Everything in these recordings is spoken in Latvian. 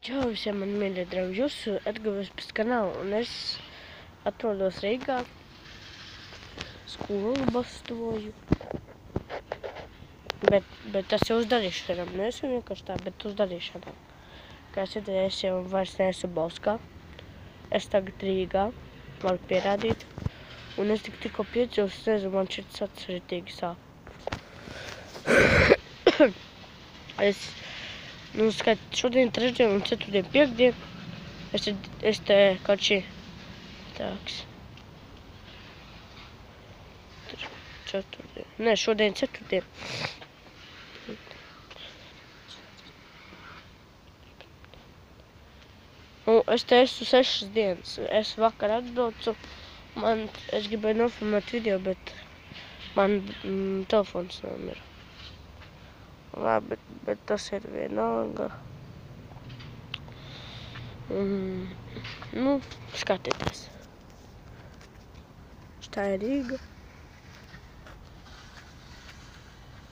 Čau visiem mani mīļie draugi, jūs atguvies pēc kanāla un es atrodos Rīgā, skolu bastoju, bet tas jau uz darīšanām, neesmu vienkārši tā, bet uz darīšanām. Kā es redzēju, es jau vairs neesmu Bauskā, es tagad Rīgā, varu pierādīt, un es tikko piedzīvos, nezinu, man šis acis ritīgi sāp. Skat, šodien trešdien un ceturtdien piekdien, es te kaut šī tāks. Ceturtdien, ne, šodien ceturtdien. Un es te esmu 6 dienas, es vakar atbraucu, es gribēju nofilmēt video, bet man telefons nomira. Labi, bet tas ir vienalga. Skatieties. Šitā ir Rīga.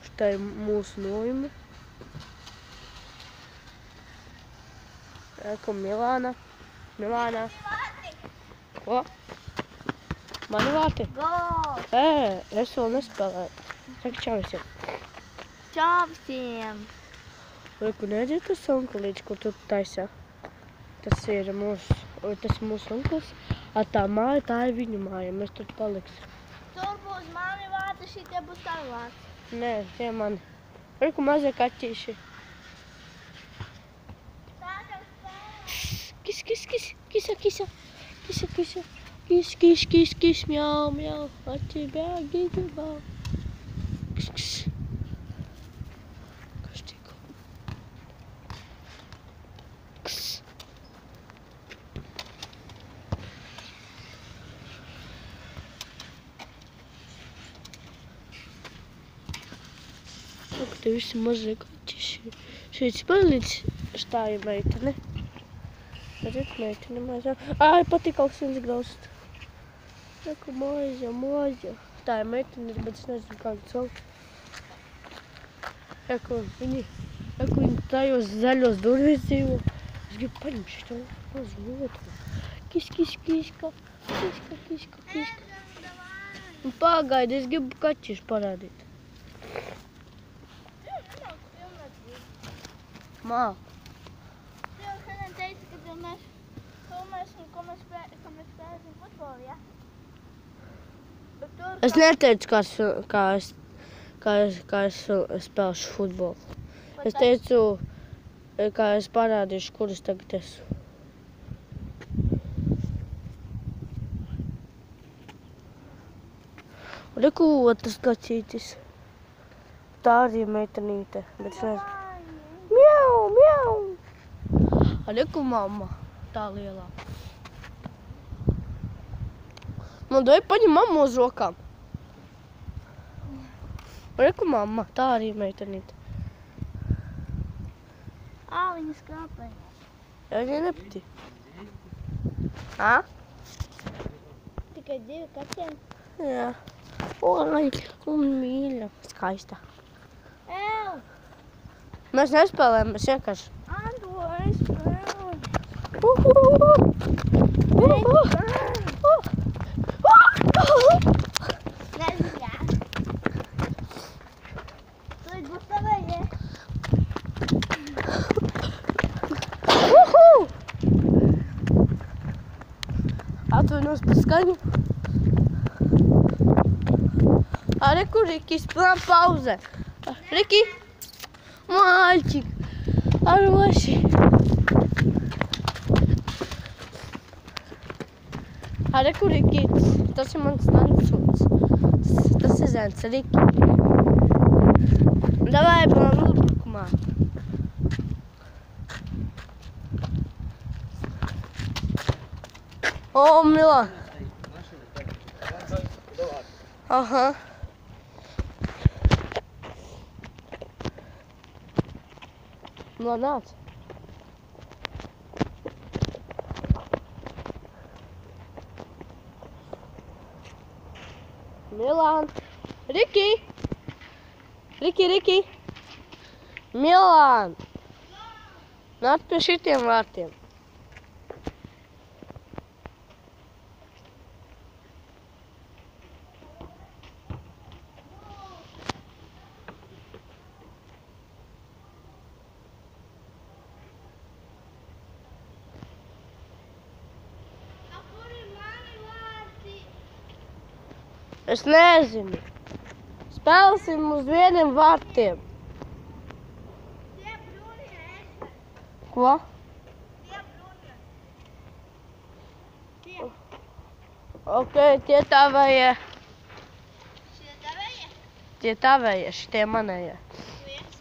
Šitā ir mūsu nojumi. Eko Milāna. Milānā. Ko? Mani vārti? Gol! Es vēl nespēlēju. Saka čau visiem. Čau visiem! Lieku, nedziet tas onkulīts, kur tu taisā. Tas ir mūsu onkulis. Tā māja, tā ir viņu māja. Mēs tur paliksim. Tur būs mani vārti, šitie būs tavi vārti. Nē, tie mani. Lieku, mazie kaķīši. Kis, kis, kis, kisa, kisa. Kisa, kisa. Kis, kis, kis, kis, mjau, mjau. От тебя гиба. Kis, kis. Te visi mazie kaķiši. Šeit spēlīts štāja meitene. Redz, meitene mazā. Ai, patīk augstīns graust. Reku, maza. Tā ir meitene, bet es nezinu, kā viņu sauc. Reku, viņi tajos zaļos durvīs dzīvo. Es gribu paņemt šito mazu otru. Kis, kis, kiska. Kiska, kiska, kiska. Un pagaidi, es gribu kaķišu parādīt. Mā. Tu jau šodien teici, ka mēs filmēsim, ko mēs spēlēsim futbolu, ja? Es neteicu, kā es spēlēšu futbolu. Es teicu, kā es parādīšu, kur es tagad esmu. Reku, otrs kaķītis. Tā arī meitenīte, bet es nezinu. Mjau, mjau. Reku, mamma, tā lielā. Dai paņem mammu uz rokām. Reku, mamma, tā arī meitenīte. Viņa skrāpē. Jā, viņai nepatīk. Tikai 2 kaķiem? Jā. Oi, un mīļa. Skaista. Ew! Mēs nespēlējam, mēs vienkārši. Ando, es spēlēju. Nezinu, jā. Tu būs tavējie. Atvainos par skaņu. Reku, Riki, spēlējam pauze. Riki, mājķik, aroši. Reku, Riki, tas ir mans tancuns. Tas ir zēns, Riki. Davai, man uzbrukumā. O, Milā. Aha. Milā, nāc. Milān. Riki. Riki. Milān. Nāc pie šitiem vārtiem. A kur ir mani vārti? Es nezinu. Spēlēsim uz vieniem vārtiem. Tie brūnie esi. Ko? Tie brūnie. Tie. Ok, tie tavējie. Šie tavējie? Tie tavējie, šitie manējie. Viens.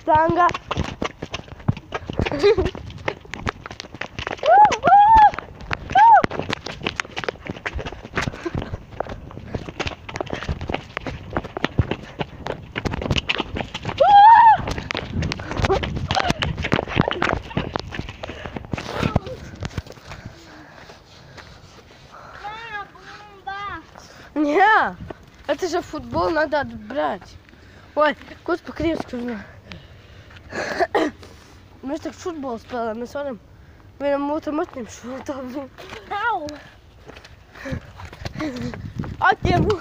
Stanga. Мама, бомба. Jā, это же футбол надо отбрать. Ой, кот по-крieviski runā. Mēs tagad futbolu spēlējam, mēs varam vienam otram atņemt šo tavu. Au. Atņemu!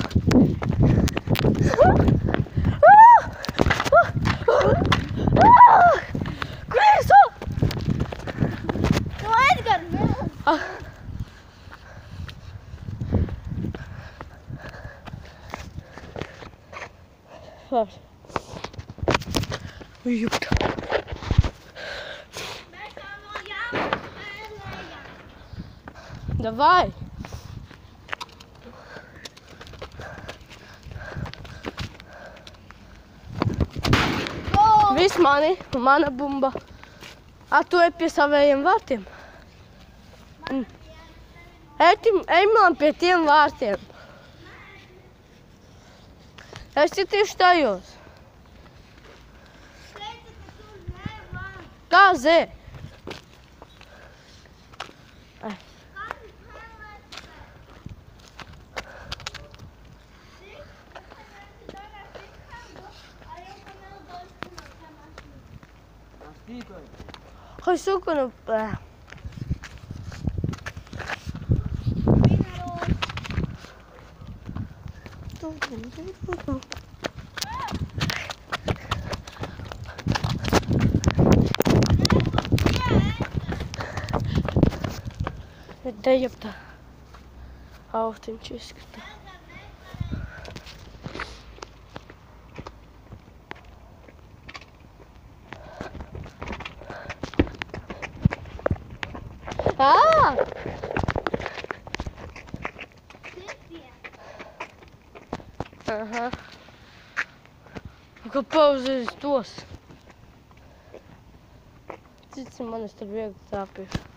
Kur es? Tu Edgar, ne? Var. Jupt. Mēs tā no jauna spēlējam. Давай. Gol. Viss mani, mana bumba. A, tu ej pie savējiem vārtiem? Ej man pie tiem vārtiem. Es ir tieši tajos. Teica, ka tu nevar. Kā zē? Kādi spēlēt? Hai suka nu... Дай ёпта. Autiņš izskatā. Ā! Aha. Kā pauzēs tos. Cits man es tur viegli tāpīšu.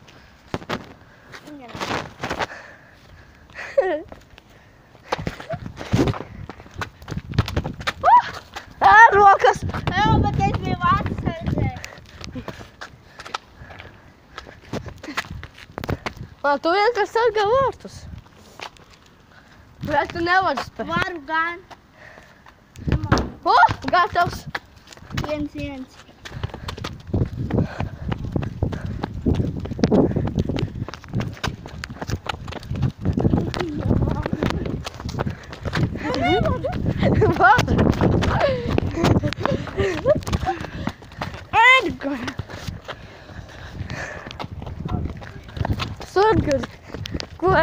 Rokas! Jā, bet es biju vārds sardzēju. Tu vienkārši sargā vārtus. Bet tu nevari spēt. Varu gan. Gatavs! 1-1. Varu! Edgar! Edgar! Ko? 2.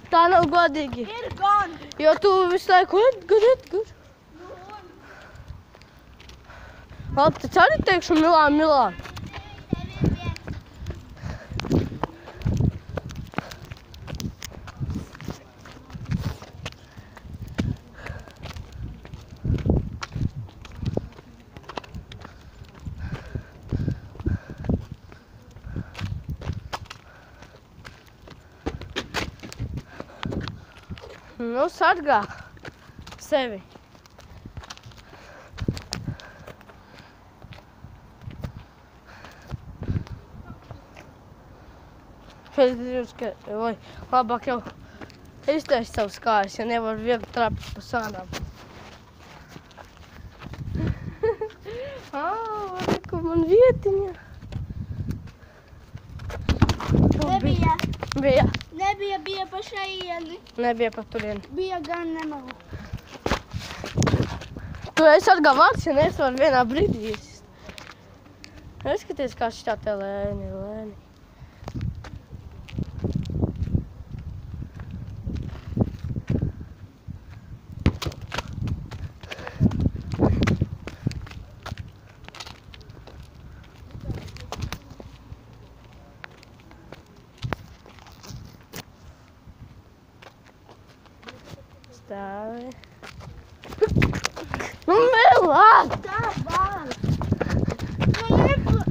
Tā nav godīgi. Ir gan. Jo tu visu laiku Edgar. Labi, taču arī teikšu Milān. Nu, sargā sevi. Vai labāk jau iztaisi savus kājas, ja nevar viegli trāpīt pa sānām. Reku man vietiņa. Nebija. Bija. Bija pa šeieni. Nebija pa turieni. Bija gan nemalu. Tu esi atgal vāks, ja nevar vienā brīdī iesis. Neskaties, kā šitā te lēni. Stāvi. Nu, mēlāk! Tā var. Nu, nepara.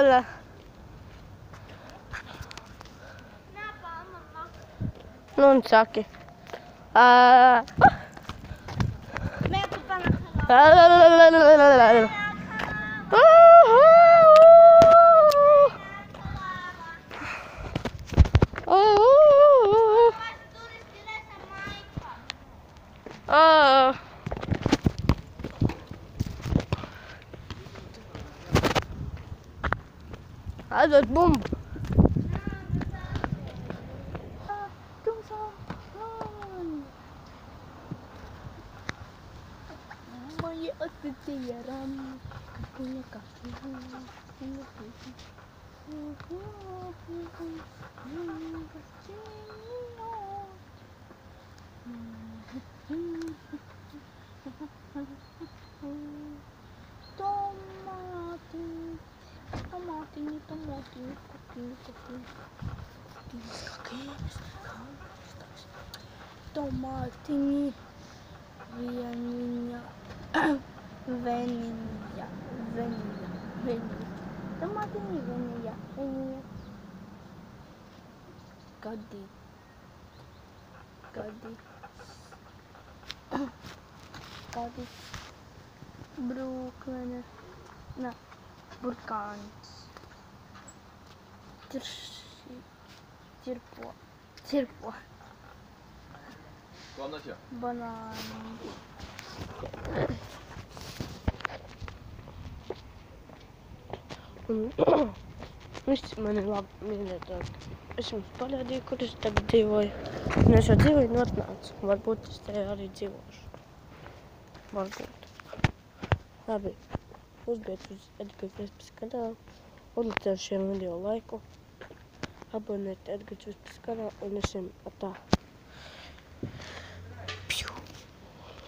Jā. Nu, un saki. Aizved bumbu. Moje odbieram. Kupuję kawę. Tomaatini, vanilja. Tomaatini, vanilja. Kadit. Brūklene. Burkāns. Tirpo. Banāni. Viss man ir labi, mīļie draugi. Es jums parādīju, kur es tagad dzīvoju. Un es jau dzīvoju un atnācu. Varbūt es te arī dzīvošu. Varbūt. Labi. Uzbiet uz Edgars Vespers kanālu. Uzlicēt šiem video laiku. Abonēt Edgars Vespers kanālu un visiem atā.